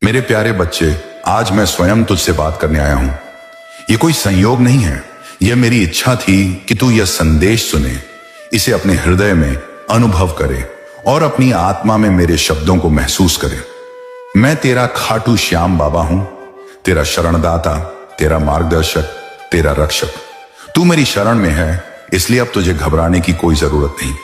मेरे प्यारे बच्चे, आज मैं स्वयं तुझसे बात करने आया हूं। ये कोई संयोग नहीं है, यह मेरी इच्छा थी कि तू यह संदेश सुने, इसे अपने हृदय में अनुभव करे और अपनी आत्मा में मेरे शब्दों को महसूस करे। मैं तेरा खाटू श्याम बाबा हूं, तेरा शरणदाता, तेरा मार्गदर्शक, तेरा रक्षक। तू मेरी शरण में है, इसलिए अब तुझे घबराने की कोई जरूरत नहीं।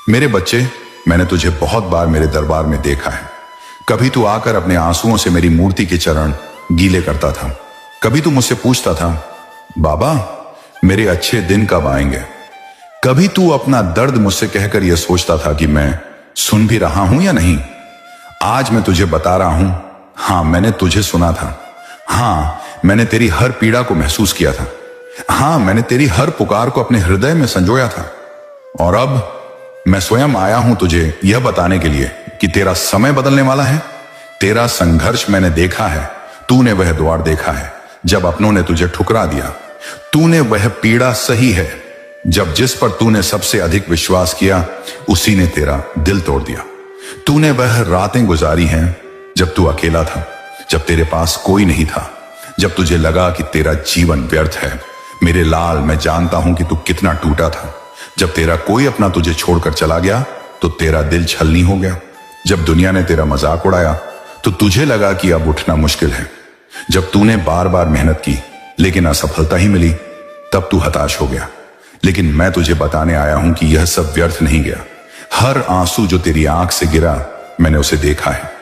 मेरे बच्चे, मैंने तुझे बहुत बार मेरे दरबार में देखा है। कभी तू आकर अपने आंसुओं से मेरी मूर्ति के चरण गीले करता था। कभी तू मुझसे पूछता था, बाबा मेरे अच्छे दिन कब आएंगे। कभी तू अपना दर्द मुझसे कहकर यह सोचता था कि मैं सुन भी रहा हूं या नहीं। आज मैं तुझे बता रहा हूं, हां मैंने तुझे सुना था। हां मैंने तेरी हर पीड़ा को महसूस किया था। हां मैंने तेरी हर पुकार को अपने हृदय में संजोया था। और अब मैं स्वयं आया हूं तुझे यह बताने के लिए कि तेरा समय बदलने वाला है। तेरा संघर्ष मैंने देखा है। तूने वह द्वार देखा है जब अपनों ने तुझे ठुकरा दिया। तूने वह पीड़ा सही है जब जिस पर तूने सबसे अधिक विश्वास किया उसी ने तेरा दिल तोड़ दिया। तूने वह रातें गुजारी हैं जब तू अकेला था, जब तेरे पास कोई नहीं था, जब तुझे लगा कि तेरा जीवन व्यर्थ है। मेरे लाल, मैं जानता हूं कि तू कितना टूटा था। जब तेरा कोई अपना तुझे छोड़कर चला गया तो तेरा दिल छलनी हो गया। जब दुनिया ने तेरा मजाक उड़ाया तो तुझे लगा कि अब उठना मुश्किल है। जब तूने बार बार मेहनत की लेकिन असफलता ही मिली, तब तू हताश हो गया। लेकिन मैं तुझे बताने आया हूं कि यह सब व्यर्थ नहीं गया। हर आंसू जो तेरी आंख से गिरा, मैंने उसे देखा है।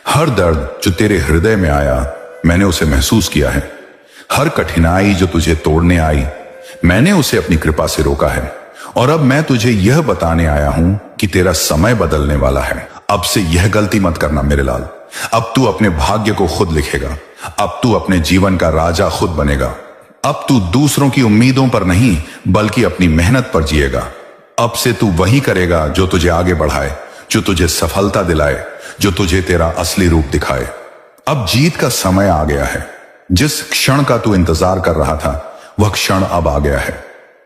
हर दर्द जो तेरे हृदय में आया, मैंने उसे महसूस किया है। हर कठिनाई जो तुझे तोड़ने आई, मैंने उसे अपनी कृपा से रोका है। और अब मैं तुझे यह बताने आया हूं कि तेरा समय बदलने वाला है। अब से यह गलती मत करना मेरे लाल। अब तू अपने भाग्य को खुद लिखेगा। अब तू अपने जीवन का राजा खुद बनेगा। अब तू दूसरों की उम्मीदों पर नहीं बल्कि अपनी मेहनत पर जिएगा। अब से तू वही करेगा जो तुझे आगे बढ़ाए, जो तुझे सफलता दिलाए, जो तुझे तेरा असली रूप दिखाए। अब जीत का समय आ गया है। जिस क्षण का तू इंतजार कर रहा था, वह क्षण अब आ गया है।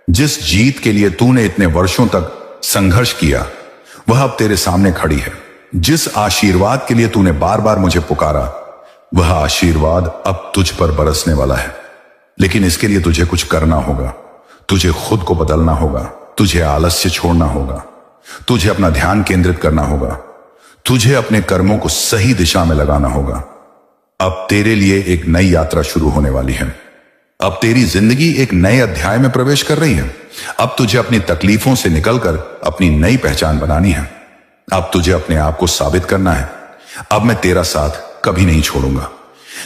जिस जीत के लिए तूने इतने वर्षों तक संघर्ष किया, वह अब तेरे सामने खड़ी है। जिस आशीर्वाद के लिए तूने बार बार मुझे पुकारा, वह आशीर्वाद अब तुझ पर बरसने वाला है। लेकिन इसके लिए तुझे कुछ करना होगा। तुझे खुद को बदलना होगा। तुझे आलस्य छोड़ना होगा। तुझे अपना ध्यान केंद्रित करना होगा। तुझे अपने कर्मों को सही दिशा में लगाना होगा। अब तेरे लिए एक नई यात्रा शुरू होने वाली है। अब तेरी जिंदगी एक नए अध्याय में प्रवेश कर रही है। अब तुझे अपनी तकलीफों से निकलकर अपनी नई पहचान बनानी है। अब तुझे अपने आप को साबित करना है। अब मैं तेरा साथ कभी नहीं छोड़ूंगा।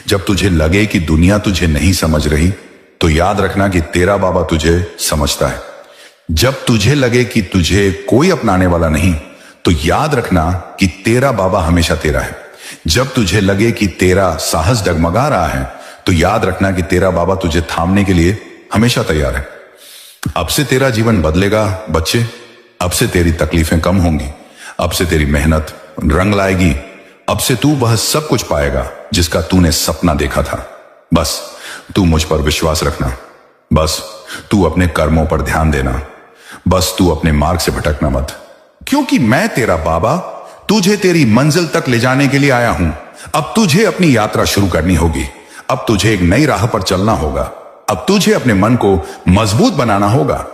जब तुझे लगे कि दुनिया तुझे नहीं समझ रही, तो याद रखना कि तेरा बाबा तुझे समझता है। जब तुझे लगे कि तुझे कोई अपनाने वाला नहीं, तो याद रखना कि तेरा बाबा हमेशा तेरा है। जब तुझे लगे कि तेरा साहस डगमगा रहा है, तो याद रखना कि तेरा बाबा तुझे थामने के लिए हमेशा तैयार है। अब से तेरा जीवन बदलेगा बच्चे। अब से तेरी तकलीफें कम होंगी। अब से तेरी मेहनत रंग लाएगी। अब से तू वह सब कुछ पाएगा जिसका तूने सपना देखा था। बस तू मुझ पर विश्वास रखना। बस तू अपने कर्मों पर ध्यान देना। बस तू अपने मार्ग से भटकना मत, क्योंकि मैं तेरा बाबा तुझे तेरी मंजिल तक ले जाने के लिए आया हूं। अब तुझे अपनी यात्रा शुरू करनी होगी। अब तुझे एक नई राह पर चलना होगा। अब तुझे अपने मन को मजबूत बनाना होगा।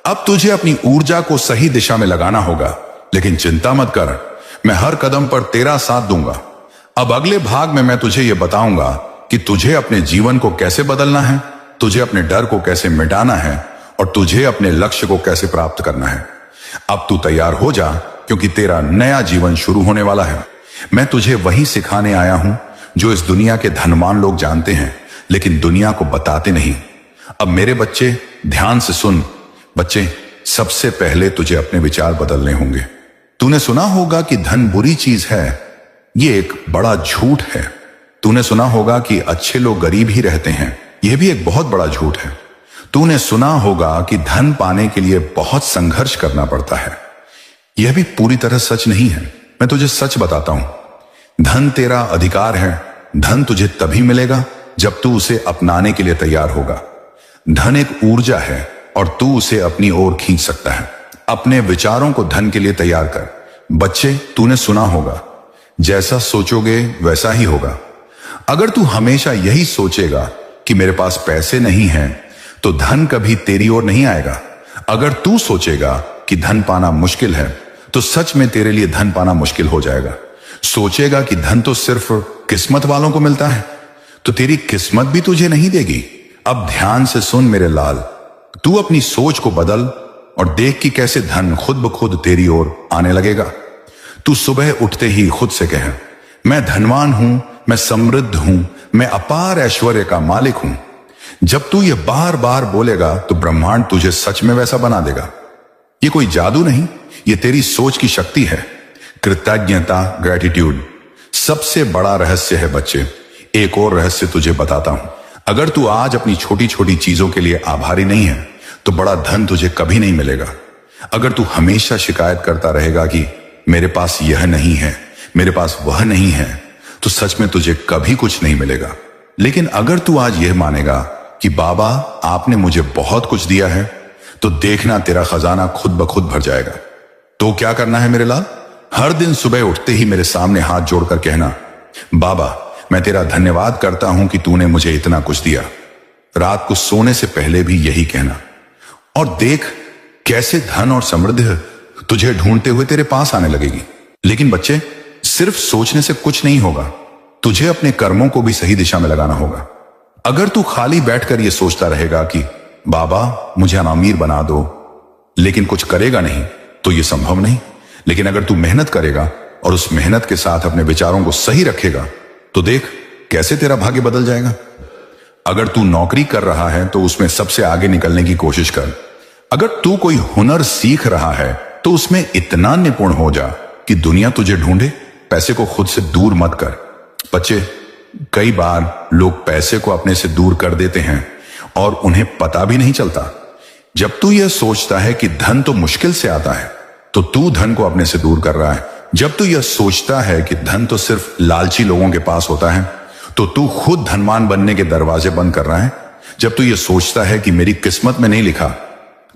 अब तुझे अपनी ऊर्जा को सही दिशा में लगाना होगा। लेकिन चिंता मत कर, मैं हर कदम पर तेरा साथ दूंगा। अब अगले भाग में मैं तुझे यह बताऊंगा कि तुझे अपने जीवन को कैसे बदलना है, तुझे अपने डर को कैसे मिटाना है और तुझे अपने लक्ष्य को कैसे प्राप्त करना है। अब तू तैयार हो जा, क्योंकि तेरा नया जीवन शुरू होने वाला है। मैं तुझे वही सिखाने आया हूं जो इस दुनिया के धनवान लोग जानते हैं, लेकिन दुनिया को बताते नहीं। अब मेरे बच्चे ध्यान से सुन। बच्चे, सबसे पहले तुझे अपने विचार बदलने होंगे। तूने सुना होगा कि धन बुरी चीज है। यह एक बड़ा झूठ है। तूने सुना होगा कि अच्छे लोग गरीब ही रहते हैं। यह भी एक बहुत बड़ा झूठ है। तूने सुना होगा कि धन पाने के लिए बहुत संघर्ष करना पड़ता है। यह भी पूरी तरह सच नहीं है। मैं तुझे सच बताता हूं। धन तेरा अधिकार है। धन तुझे तभी मिलेगा जब तू उसे अपनाने के लिए तैयार होगा। धन एक ऊर्जा है और तू उसे अपनी ओर खींच सकता है। अपने विचारों को धन के लिए तैयार कर। बच्चे, तूने सुना होगा, जैसा सोचोगे वैसा ही होगा। अगर तू हमेशा यही सोचेगा कि मेरे पास पैसे नहीं हैं, तो धन कभी तेरी ओर नहीं आएगा। अगर तू सोचेगा कि धन पाना मुश्किल है, तो सच में तेरे लिए धन पाना मुश्किल हो जाएगा। सोचेगा कि धन तो सिर्फ किस्मत वालों को मिलता है, तो तेरी किस्मत भी तुझे नहीं देगी। अब ध्यान से सुन मेरे लाल, तू अपनी सोच को बदल और देख कि कैसे धन खुद ब खुद तेरी ओर आने लगेगा। तू सुबह उठते ही खुद से कहे, मैं धनवान हूं, मैं समृद्ध हूं, मैं अपार ऐश्वर्य का मालिक हूं। जब तू ये बार बार बोलेगा तो ब्रह्मांड तुझे सच में वैसा बना देगा। ये कोई जादू नहीं, ये तेरी सोच की शक्ति है। कृतज्ञता, ग्रेटिट्यूड सबसे बड़ा रहस्य है बच्चे। एक और रहस्य तुझे बताता हूं। अगर तू आज अपनी छोटी छोटी चीजों के लिए आभारी नहीं है, तो बड़ा धन तुझे कभी नहीं मिलेगा। अगर तू हमेशा शिकायत करता रहेगा कि मेरे पास यह नहीं है, मेरे पास वह नहीं है, तो सच में तुझे कभी कुछ नहीं मिलेगा। लेकिन अगर तू आज यह मानेगा कि बाबा आपने मुझे बहुत कुछ दिया है, तो देखना तेरा खजाना खुद ब खुद भर जाएगा। तो क्या करना है मेरे लाल? हर दिन सुबह उठते ही मेरे सामने हाथ जोड़कर कहना, बाबा मैं तेरा धन्यवाद करता हूं कि तूने मुझे इतना कुछ दिया। रात को सोने से पहले भी यही कहना, और देख कैसे धन और समृद्धि तुझे ढूंढते हुए तेरे पास आने लगेगी। लेकिन बच्चे, सिर्फ सोचने से कुछ नहीं होगा, तुझे अपने कर्मों को भी सही दिशा में लगाना होगा। अगर तू खाली बैठकर यह सोचता रहेगा कि बाबा मुझे अमीर बना दो, लेकिन कुछ करेगा नहीं, तो यह संभव नहीं। लेकिन अगर तू मेहनत करेगा और उस मेहनत के साथ अपने विचारों को सही रखेगा, तो देख कैसे तेरा भाग्य बदल जाएगा। अगर तू नौकरी कर रहा है तो उसमें सबसे आगे निकलने की कोशिश कर। अगर तू कोई हुनर सीख रहा है तो उसमें इतना निपुण हो जा कि दुनिया तुझे ढूंढे। पैसे को खुद से दूर मत कर। बच्चे, कई बार लोग पैसे को अपने से दूर कर देते हैं और उन्हें पता भी नहीं चलता। जब तू यह सोचता है कि धन तो मुश्किल से आता है, तो तू धन को अपने से दूर कर रहा है। जब तू यह सोचता है कि धन तो सिर्फ लालची लोगों के पास होता है, तो तू खुद धनवान बनने के दरवाजे बंद कर रहा है। जब तू यह सोचता है कि मेरी किस्मत में नहीं लिखा,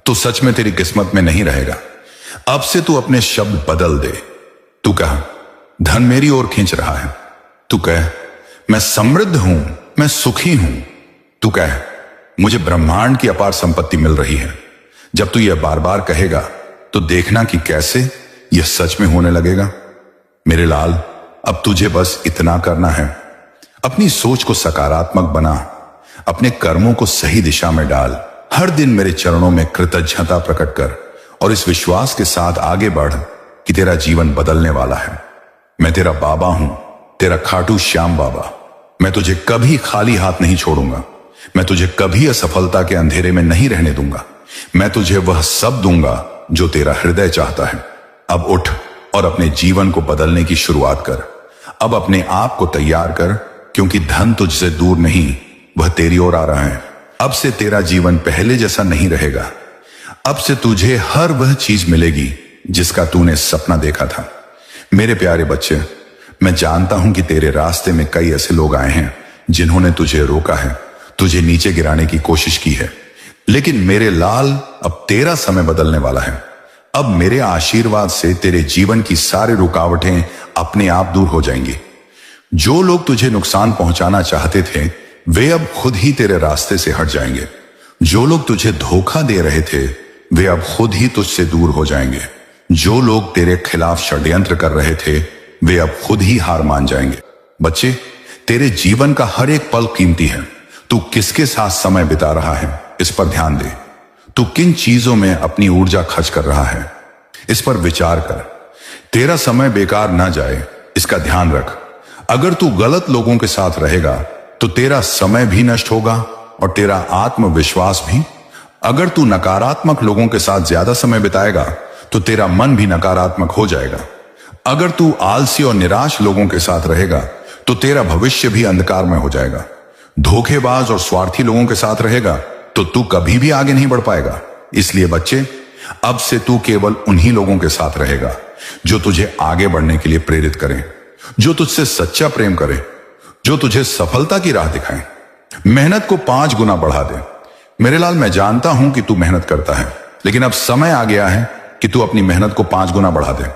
तो सच में तेरी किस्मत में नहीं रहेगा। अब से तू अपने शब्द बदल दे। तू कह, धन मेरी ओर खींच रहा है। तू कह, मैं समृद्ध हूं, मैं सुखी हूं। तू कह, मुझे ब्रह्मांड की अपार संपत्ति मिल रही है। जब तू यह बार बार कहेगा, तो देखना कि कैसे यह सच में होने लगेगा। मेरे लाल, अब तुझे बस इतना करना है, अपनी सोच को सकारात्मक बना, अपने कर्मों को सही दिशा में डाल। हर दिन मेरे चरणों में कृतज्ञता प्रकट कर और इस विश्वास के साथ आगे बढ़ कि तेरा जीवन बदलने वाला है। मैं तेरा बाबा हूं, तेरा खाटू श्याम बाबा। मैं तुझे कभी खाली हाथ नहीं छोड़ूंगा। मैं तुझे कभी असफलता के अंधेरे में नहीं रहने दूंगा। मैं तुझे वह सब दूंगा जो तेरा हृदय चाहता है। अब उठ और अपने जीवन को बदलने की शुरुआत कर। अब अपने आप को तैयार कर, क्योंकि धन तुझसे दूर नहीं, वह तेरी ओर आ रहा है। अब से तेरा जीवन पहले जैसा नहीं रहेगा। अब से तुझे हर वह चीज मिलेगी जिसका तूने सपना देखा था। मेरे प्यारे बच्चे, मैं जानता हूं कि तेरे रास्ते में कई ऐसे लोग आए हैं जिन्होंने तुझे रोका है, तुझे नीचे गिराने की कोशिश की है। लेकिन मेरे लाल, अब तेरा समय बदलने वाला है। अब मेरे आशीर्वाद से तेरे जीवन की सारी रुकावटें अपने आप दूर हो जाएंगी। जो लोग तुझे नुकसान पहुंचाना चाहते थे, वे अब खुद ही तेरे रास्ते से हट जाएंगे। जो लोग तुझे धोखा दे रहे थे, वे अब खुद ही तुझसे दूर हो जाएंगे। जो लोग तेरे खिलाफ षड्यंत्र कर रहे थे, वे अब खुद ही हार मान जाएंगे। बच्चे, तेरे जीवन का हर एक पल कीमती है। तू किसके साथ समय बिता रहा है, इस पर ध्यान दे। तू किन चीजों में अपनी ऊर्जा खर्च कर रहा है, इस पर विचार कर। तेरा समय बेकार ना जाए, इसका ध्यान रख। अगर तू गलत लोगों के साथ रहेगा, तो तेरा समय भी नष्ट होगा और तेरा आत्मविश्वास भी। अगर तू नकारात्मक लोगों के साथ ज्यादा समय बिताएगा, तो तेरा मन भी नकारात्मक हो जाएगा। अगर तू आलसी और निराश लोगों के साथ रहेगा, तो तेरा भविष्य भी अंधकार में हो जाएगा। धोखेबाज और स्वार्थी लोगों के साथ रहेगा, तो तू कभी भी आगे नहीं बढ़ पाएगा। इसलिए बच्चे, अब से तू केवल उन्हीं लोगों के साथ रहेगा जो तुझे आगे बढ़ने के लिए प्रेरित करें, जो तुझसे सच्चा प्रेम करे, जो तुझे सफलता की राह दिखाएं। मेहनत को 5 गुना बढ़ा दे। मेरे लाल, मैं जानता हूं कि तू मेहनत करता है, लेकिन अब समय आ गया है कि तू अपनी मेहनत को 5 गुना बढ़ा दे।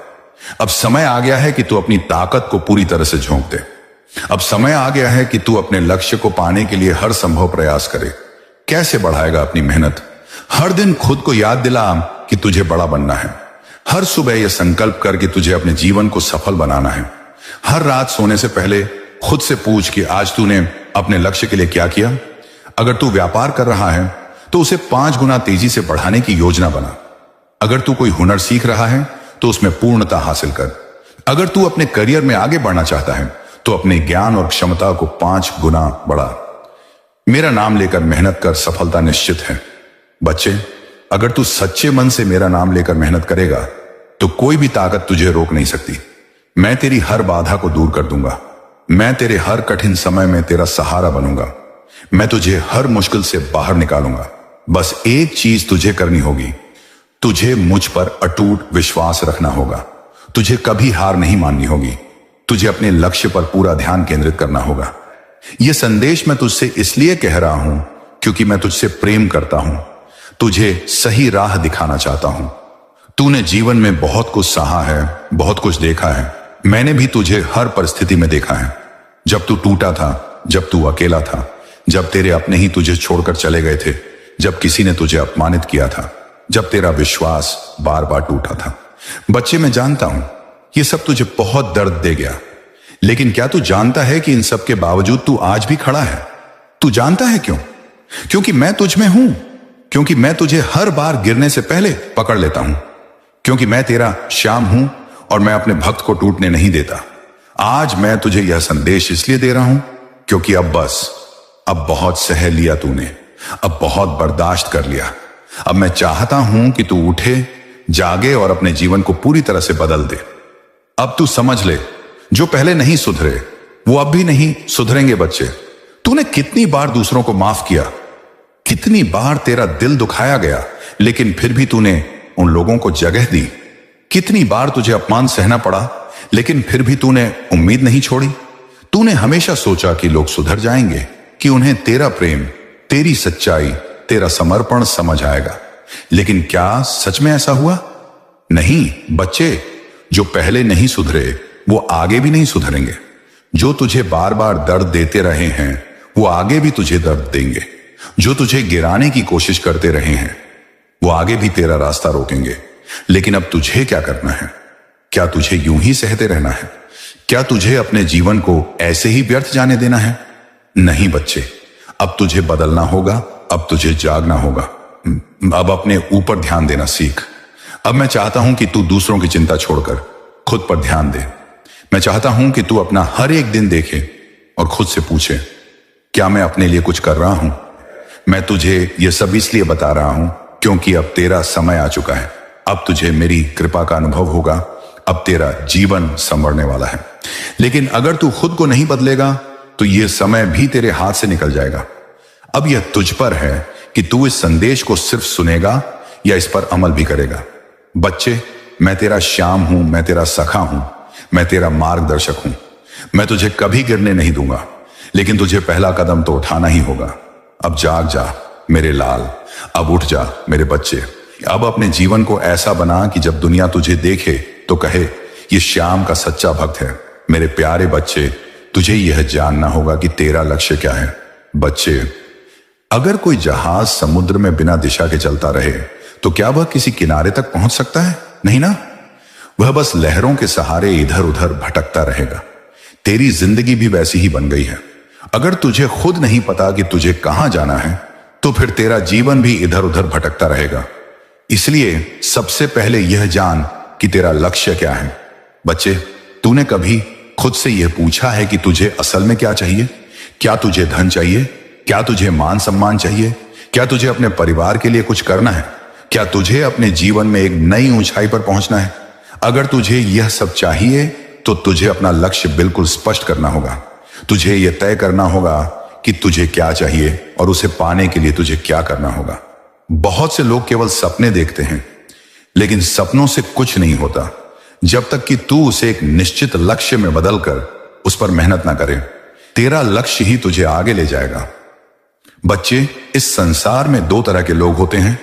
अब समय आ गया है कि तू अपनी ताकत को पूरी तरह से झोंक दे। अब समय आ गया है कि तू अपने लक्ष्य को पाने के लिए हर संभव प्रयास करे। कैसे बढ़ाएगा अपनी मेहनत? हर दिन खुद को याद दिला कि तुझे बड़ा बनना है। हर सुबह यह संकल्प कर कि तुझे अपने जीवन को सफल बनाना है। हर रात सोने से पहले खुद से पूछ कि आज तूने अपने लक्ष्य के लिए क्या किया। अगर तू व्यापार कर रहा है तो उसे 5 गुना तेजी से बढ़ाने की योजना बना। अगर तू कोई हुनर सीख रहा है तो उसमें पूर्णता हासिल कर। अगर तू अपने करियर में आगे बढ़ना चाहता है तो अपने ज्ञान और क्षमता को 5 गुना बढ़ा। मेरा नाम लेकर मेहनत कर, सफलता निश्चित है। बच्चे, अगर तू सच्चे मन से मेरा नाम लेकर मेहनत करेगा तो कोई भी ताकत तुझे रोक नहीं सकती। मैं तेरी हर बाधा को दूर कर दूंगा। मैं तेरे हर कठिन समय में तेरा सहारा बनूंगा। मैं तुझे हर मुश्किल से बाहर निकालूंगा। बस एक चीज तुझे करनी होगी, तुझे मुझ पर अटूट विश्वास रखना होगा। तुझे कभी हार नहीं माननी होगी। तुझे अपने लक्ष्य पर पूरा ध्यान केंद्रित करना होगा। यह संदेश मैं तुझसे इसलिए कह रहा हूं क्योंकि मैं तुझसे प्रेम करता हूं। तुझे सही राह दिखाना चाहता हूं। तूने जीवन में बहुत कुछ सहा है, बहुत कुछ देखा है। मैंने भी तुझे हर परिस्थिति में देखा है। जब तू टूटा था, जब तू अकेला था, जब तेरे अपने ही तुझे छोड़कर चले गए थे, जब किसी ने तुझे अपमानित किया था, जब तेरा विश्वास बार बार टूटा था। बच्चे, मैं जानता हूं ये सब तुझे बहुत दर्द दे गया, लेकिन क्या तू जानता है कि इन सब के बावजूद तू आज भी खड़ा है? तू जानता है क्यों? क्योंकि मैं तुझ में हूं। क्योंकि मैं तुझे हर बार गिरने से पहले पकड़ लेता हूं। क्योंकि मैं तेरा श्याम हूं और मैं अपने भक्त को टूटने नहीं देता। आज मैं तुझे यह संदेश इसलिए दे रहा हूं क्योंकि अब बहुत सह लिया तूने। अब बहुत बर्दाश्त कर लिया। अब मैं चाहता हूं कि तू उठे, जागे और अपने जीवन को पूरी तरह से बदल दे। अब तू समझ ले, जो पहले नहीं सुधरे वो अब भी नहीं सुधरेंगे। बच्चे, तूने कितनी बार दूसरों को माफ किया, कितनी बार तेरा दिल दुखाया गया, लेकिन फिर भी तूने उन लोगों को जगह दी। कितनी बार तुझे अपमान सहना पड़ा, लेकिन फिर भी तूने उम्मीद नहीं छोड़ी। तूने हमेशा सोचा कि लोग सुधर जाएंगे, कि उन्हें तेरा प्रेम, तेरी सच्चाई, तेरा समर्पण समझ आएगा। लेकिन क्या सच में ऐसा हुआ? नहीं बच्चे, जो पहले नहीं सुधरे वो आगे भी नहीं सुधरेंगे। जो तुझे बार बार दर्द देते रहे हैं वो आगे भी तुझे दर्द देंगे। जो तुझे गिराने की कोशिश करते रहे हैं वो आगे भी तेरा रास्ता रोकेंगे। लेकिन अब तुझे क्या करना है? क्या तुझे यूं ही सहते रहना है? क्या तुझे अपने जीवन को ऐसे ही व्यर्थ जाने देना है? नहीं बच्चे, अब तुझे बदलना होगा। अब तुझे जागना होगा। अब अपने ऊपर ध्यान देना सीख। अब मैं चाहता हूं कि तू दूसरों की चिंता छोड़कर खुद पर ध्यान दे। मैं चाहता हूं कि तू अपना हर एक दिन देखे और खुद से पूछे, क्या मैं अपने लिए कुछ कर रहा हूं? मैं तुझे यह सब इसलिए बता रहा हूं क्योंकि अब तेरा समय आ चुका है। अब तुझे मेरी कृपा का अनुभव होगा। अब तेरा जीवन संवरने वाला है। लेकिन अगर तू खुद को नहीं बदलेगा तो यह समय भी तेरे हाथ से निकल जाएगा। अब यह तुझ पर है कि तू इस संदेश को सिर्फ सुनेगा या इस पर अमल भी करेगा। बच्चे, मैं तेरा श्याम हूं, मैं तेरा सखा हूं, मैं तेरा मार्गदर्शक हूं। मैं तुझे कभी गिरने नहीं दूंगा, लेकिन तुझे पहला कदम तो उठाना ही होगा। अब जाग जा मेरे लाल, अब उठ जा मेरे बच्चे। अब अपने जीवन को ऐसा बना कि जब दुनिया तुझे देखे तो कहे, ये श्याम का सच्चा भक्त है। मेरे प्यारे बच्चे, तुझे यह जानना होगा कि तेरा लक्ष्य क्या है। बच्चे, अगर कोई जहाज समुद्र में बिना दिशा के चलता रहे तो क्या वह किसी किनारे तक पहुंच सकता है? नहीं ना। वह बस लहरों के सहारे इधर उधर भटकता रहेगा। तेरी जिंदगी भी वैसी ही बन गई है। अगर तुझे खुद नहीं पता कि तुझे कहां जाना है तो फिर तेरा जीवन भी इधर उधर भटकता रहेगा। इसलिए सबसे पहले यह जान कि तेरा लक्ष्य क्या है। बच्चे, तूने कभी खुद से यह पूछा है कि तुझे असल में क्या चाहिए? क्या तुझे धन चाहिए? क्या तुझे मान सम्मान चाहिए? क्या तुझे अपने परिवार के लिए कुछ करना है? क्या तुझे अपने जीवन में एक नई ऊंचाई पर पहुंचना है? अगर तुझे यह सब चाहिए तो तुझे अपना लक्ष्य बिल्कुल स्पष्ट करना होगा। तुझे यह तय करना होगा कि तुझे क्या चाहिए और उसे पाने के लिए तुझे क्या करना होगा। बहुत से लोग केवल सपने देखते हैं, लेकिन सपनों से कुछ नहीं होता जब तक कि तू उसे एक निश्चित लक्ष्य में बदलकर उस पर मेहनत ना करे। तेरा लक्ष्य ही तुझे आगे ले जाएगा। बच्चे, इस संसार में 2 तरह के लोग होते हैं,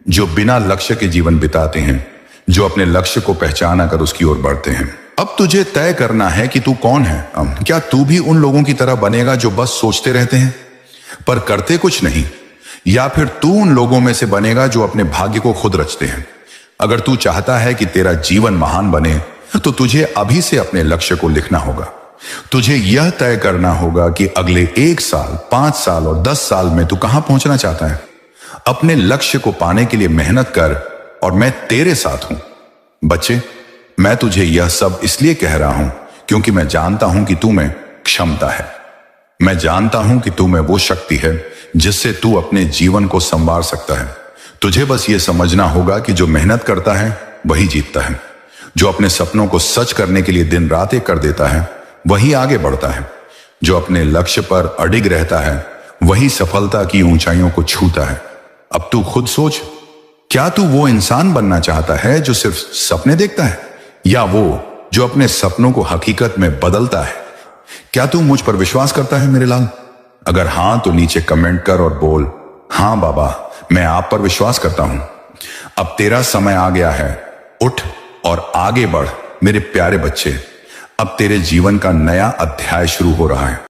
जो बिना लक्ष्य के जीवन बिताते हैं, जो अपने लक्ष्य को पहचाना कर उसकी ओर बढ़ते हैं। अब तुझे तय करना है कि तू कौन है। क्या तू भी उन लोगों की तरह बनेगा जो बस सोचते रहते हैं पर करते कुछ नहीं, या फिर तू उन लोगों में से बनेगा जो अपने भाग्य को खुद रचते हैं। अगर तू चाहता है कि तेरा जीवन महान बने तो तुझे अभी से अपने लक्ष्य को लिखना होगा। तुझे यह तय करना होगा कि अगले 1 साल, 5 साल और 10 साल में तू कहां पहुंचना चाहता है। अपने लक्ष्य को पाने के लिए मेहनत कर और मैं तेरे साथ हूं। बच्चे, मैं तुझे यह सब इसलिए कह रहा हूं क्योंकि मैं जानता हूं कि तू में क्षमता है। मैं जानता हूं कि तू में वो शक्ति है जिससे तू अपने जीवन को संवार सकता है। तुझे बस ये समझना होगा कि जो मेहनत करता है वही जीतता है। जो अपने सपनों को सच करने के लिए दिन रात एक कर देता है वही आगे बढ़ता है। जो अपने लक्ष्य पर अडिग रहता है वही सफलता की ऊंचाइयों को छूता है। अब तू खुद सोच, क्या तू वो इंसान बनना चाहता है जो सिर्फ सपने देखता है, या वो जो अपने सपनों को हकीकत में बदलता है? क्या तू मुझ पर विश्वास करता है मेरे लाल? अगर हां तो नीचे कमेंट कर और बोल, हां बाबा, मैं आप पर विश्वास करता हूं। अब तेरा समय आ गया है। उठ और आगे बढ़ मेरे प्यारे बच्चे। अब तेरे जीवन का नया अध्याय शुरू हो रहा है।